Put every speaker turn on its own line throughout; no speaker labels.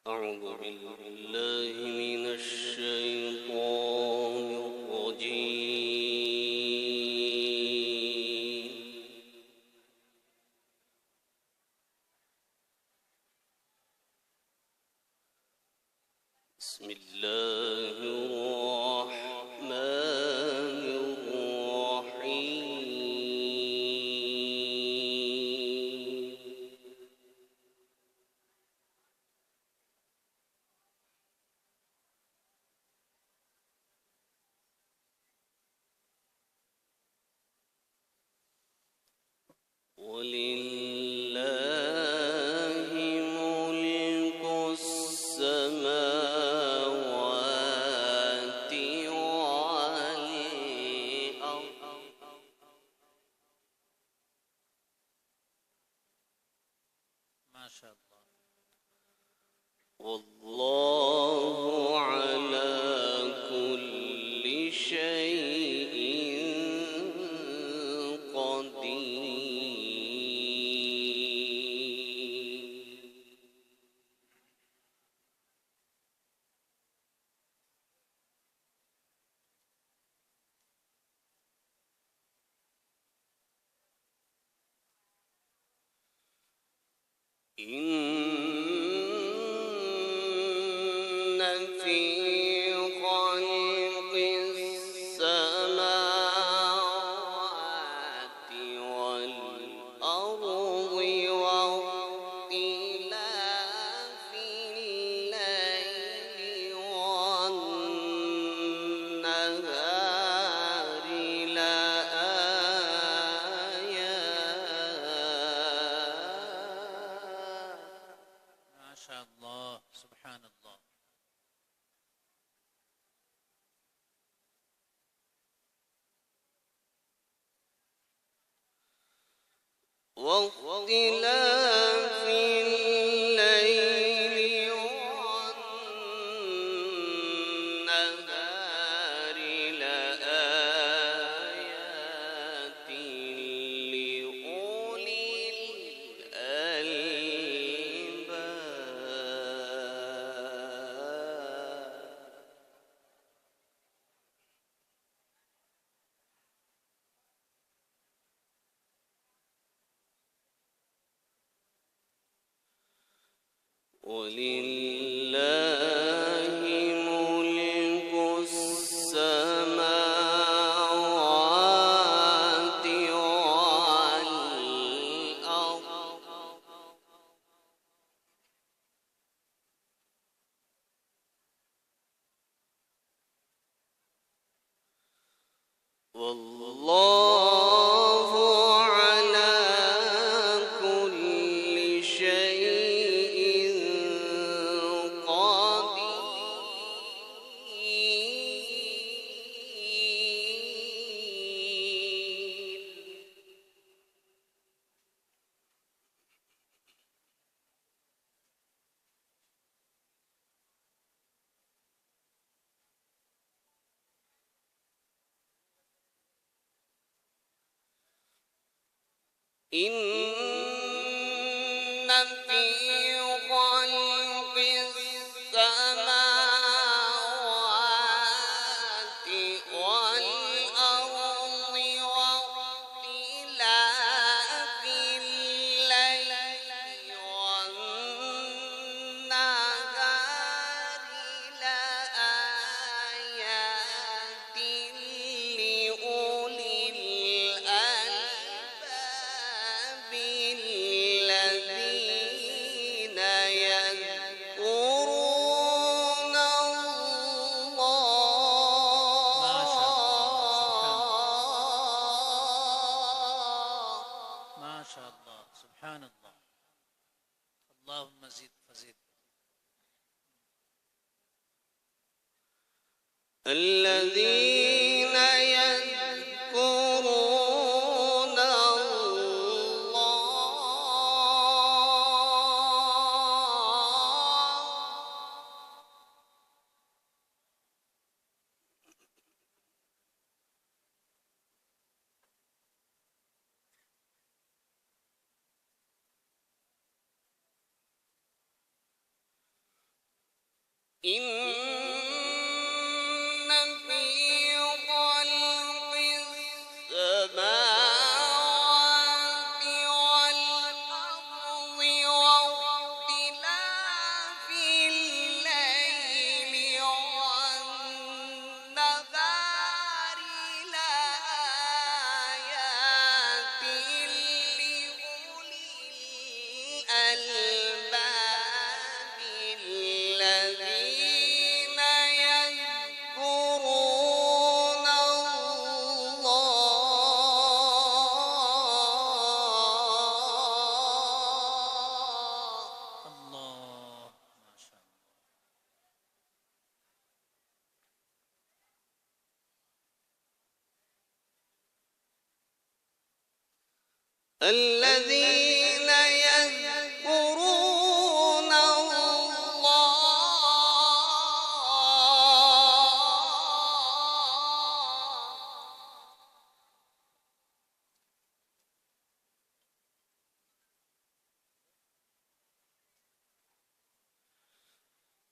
أعوذ بالله من الشيطان الرجيم. بسم الله الرحمن الرحيم. ولله ملك السماوات والأرض.
ما شاء الله.
والله على كل شيء قدير. إن في خلق السماوات والأرض واختلاف الليل والنهار لآيات.
ما شاء الله. سبحان الله.
واختلاف الليل والنهار لآيات لأولي الألباب. ولله ملك السماوات والأرض. والله على كل شيء قدير. إن في خلق السماوات والأرض واختلاف الليل والنهار لآيات لأولي الألباب الذين يذكرون
ما شاء الله. سبحان الله.
الله.
ما شاء الله. سبحان الله. اللهم زد فزد.
الذين يذكرون الله إن في خلق السماوات والأرض واختلاف الليل والنهار لآيات لأولي الألباب الذين يذكرون
الله ما شاء الله.
الذين يذكرون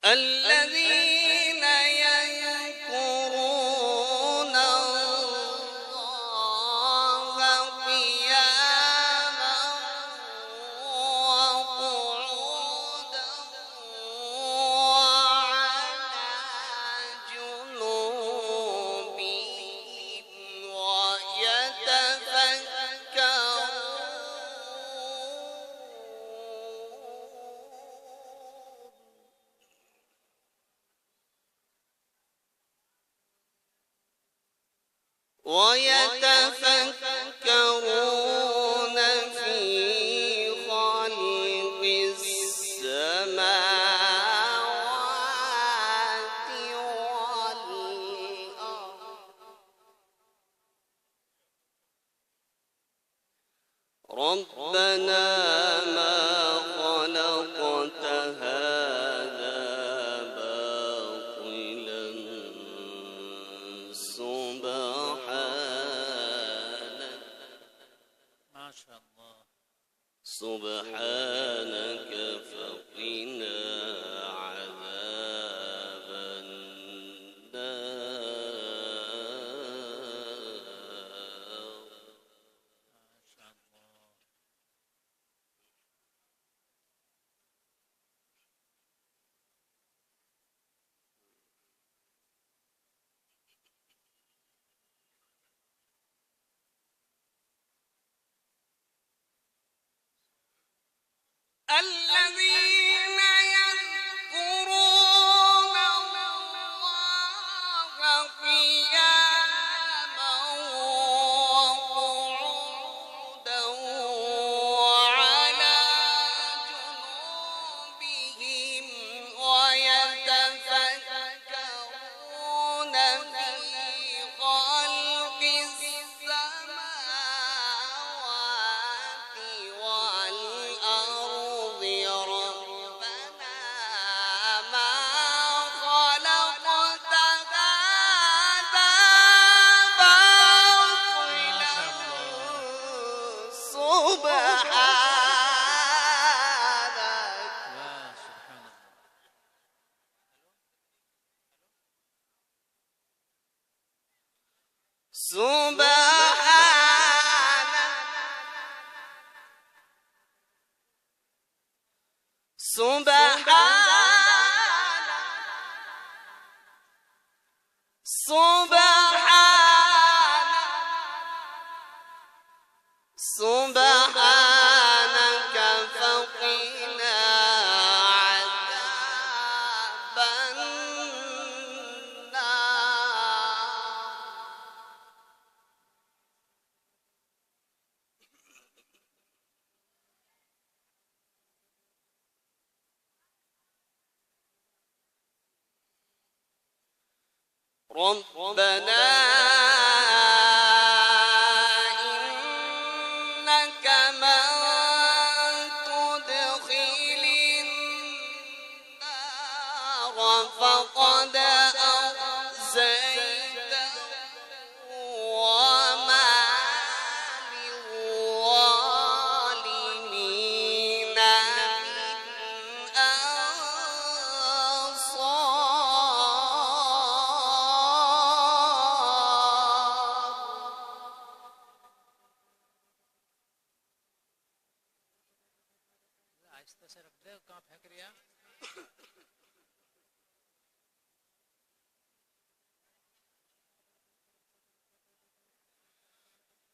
الذين يذكرون الله قياما وقعودا وعلى جنوبهم ويتفكرون في خلق السماوات والأرض ربنا ما خلقت هذا باطلا سبحانك
ما شاء الله.
سبحانك فقنا عذاب النار
ما شاء الله.
الذين يذكرون الله قياما وقعودا وعلى جنوبهم ويتفكرون في خلق السماوات والأرض ربنا ما خلقت هذا باطلا سبحانك
يا سبحان الله.
سبحانك فقنا عذاب النار ربنا إنك من تدخل النار فقد أخزيته وما للظالمين من أنصار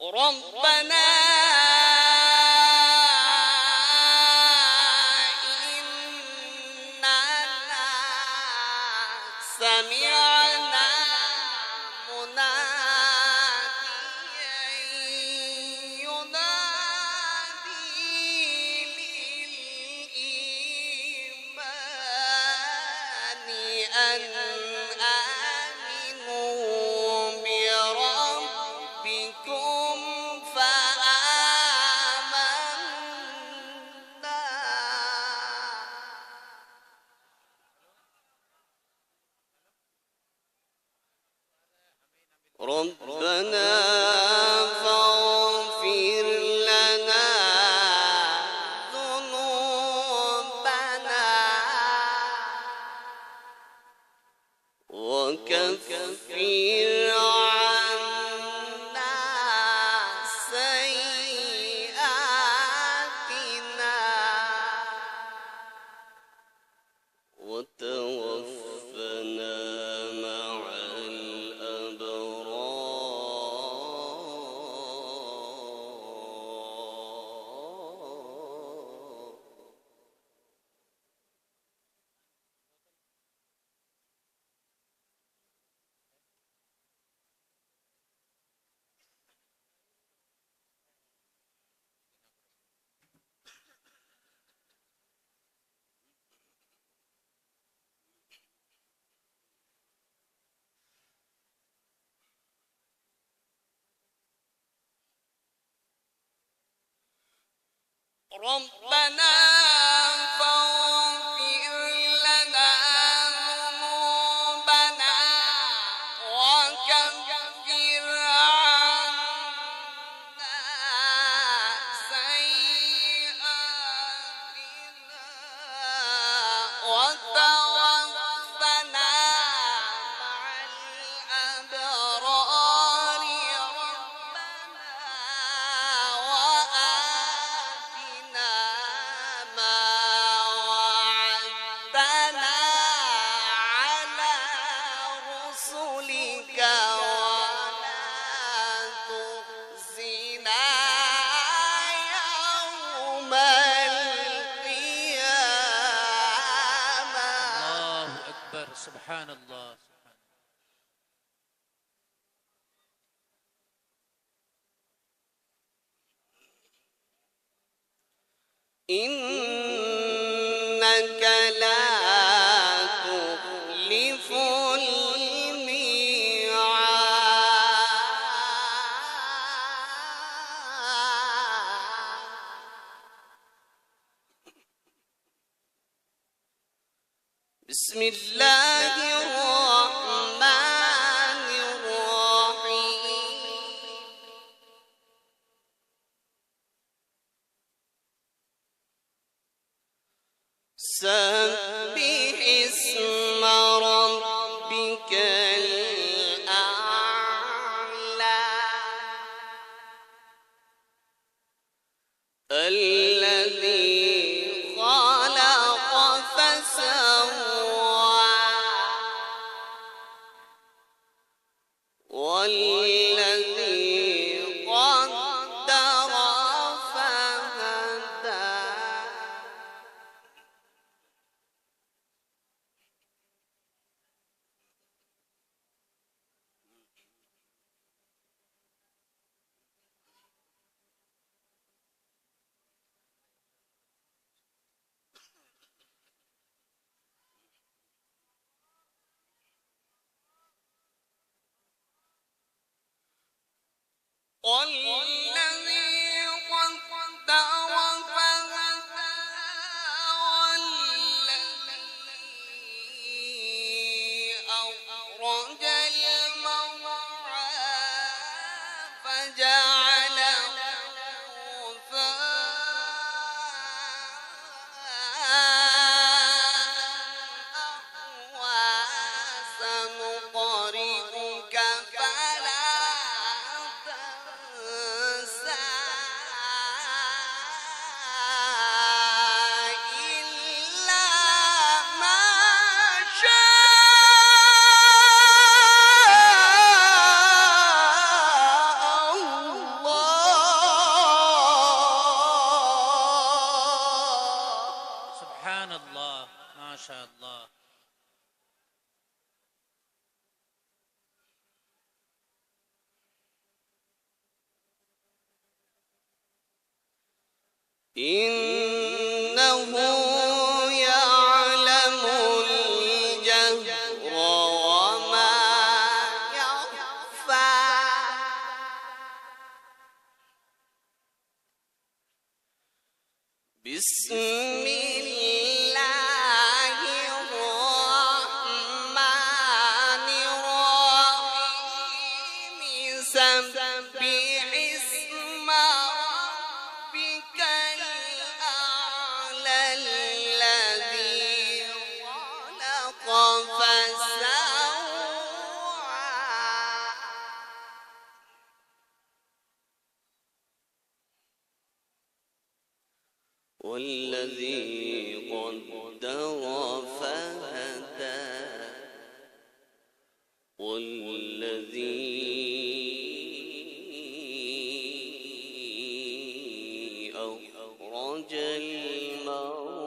ربنا إننا سمعنا مناديا ينادي للإيمان أن آمنوا بربكم فآمنا ربنا فاغفر لنا ذنوبنا وكفر عنا سيئاتنا وتوفنا مع الأبرار ربنا فاغفر لنا ذنوبنا وكفر عنا سيئاتنا وتوفنا مع الأبرار ربنا وآتنا ما وعدتنا على رسلك ولا تخزنا يوم القيامة
الله أكبر. سبحان الله.
إنك لا تخلف الميعاد بسم الله الرحمن الرحيم سبح اسم ربك الأعلى الذي خلق فسوى والذي قدر فهدى والذي قدر فهدى والذي أخرج المرعى فجعله غثاء سنقرئك فلا تنسى إلا ما شاء
ما شاء الله.
إنه يعلم الجهر وما يخفى بسم الله الرحمن الرحيم سبح اسم ربك الأعلى الذي خلق فسوى والذي قدر فهدى والذي أخرج المرعى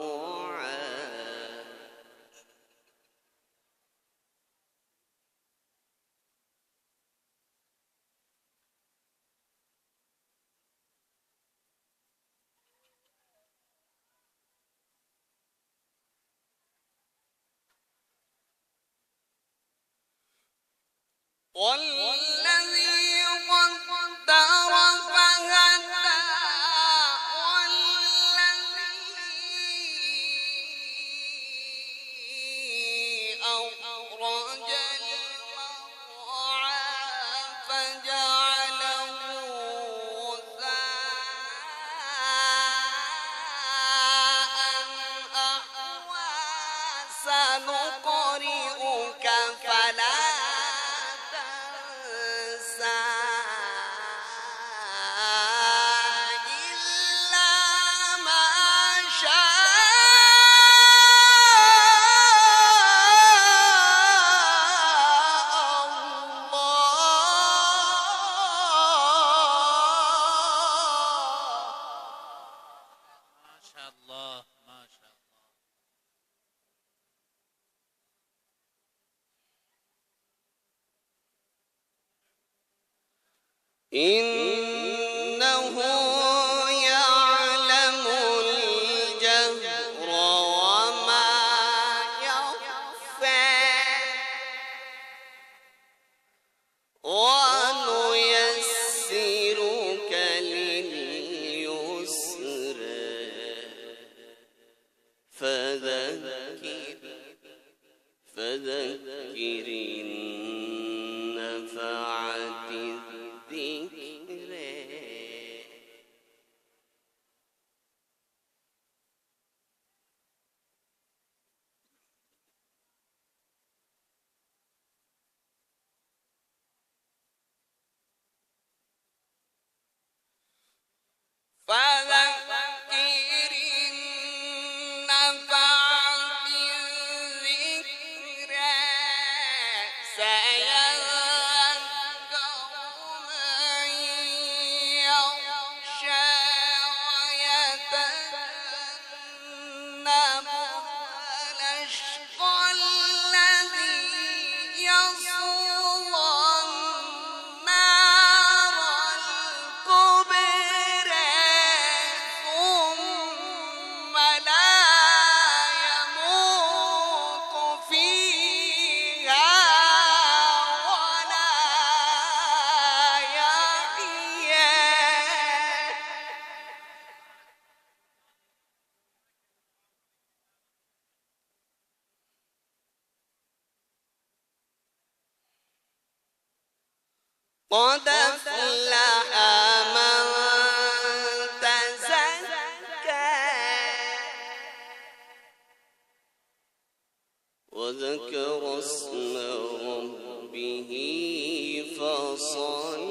والذي قدر فهدى والذي أخرج المرعى فجعله غثاء أحوى سنقرئك فلا تنسى إلا ما شاء الله
ما شاء الله. ما شاء الله.
إنه يعلم الجهر وما يخفى ونيسرك لليسرى فذكر إن نفعت الذكرى فذكر إن نفعت الذكرى سيذكر من يخشى ويتجنبها الأشقى الذي يصلى النار الكبرى ثم لا يموت فيها ولا يحيا قد أفلح من تزكى وذكر اسم ربه فصلى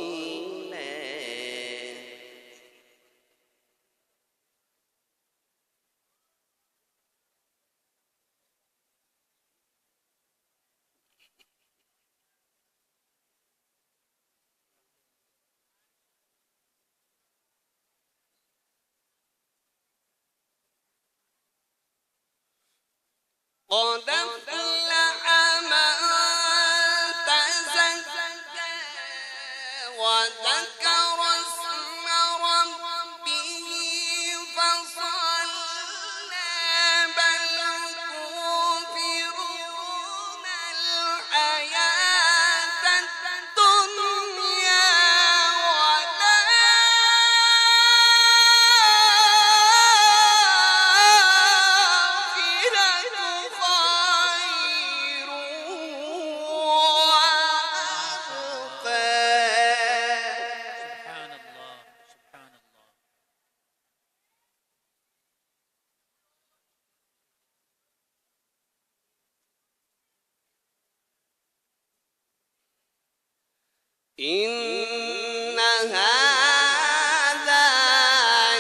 إن هذا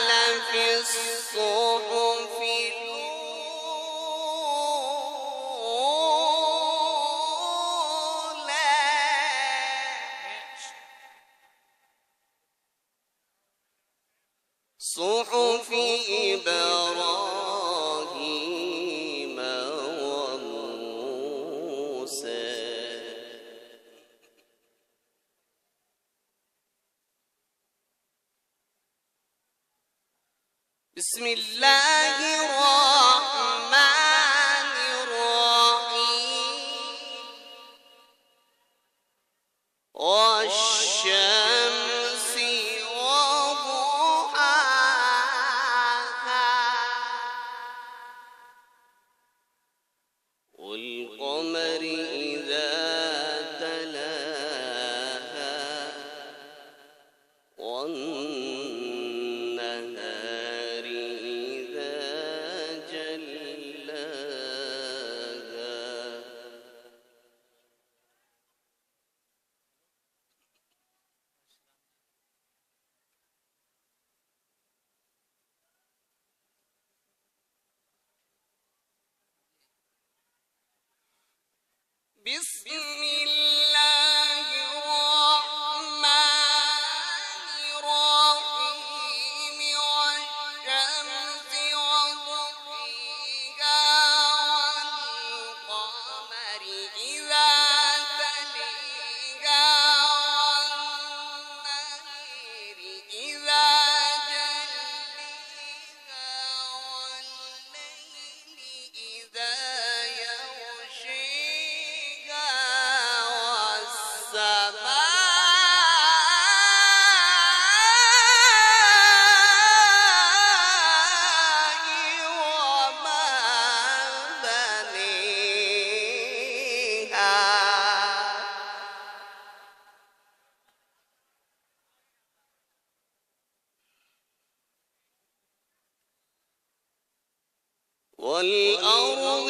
لفي الصحف الأولى صحف إبراهيم وموسى. بسم الله الرحمن الرحيم والشمس وضحاها والقمر إذا تلاها والنهار إذا جلاها. بسم الله الرحمن الرحيم والشمس وضحيها والقمر إذا تليها والنهر إذا جليها والليل إذا يغشيها والسماء وما بنيها. والأرض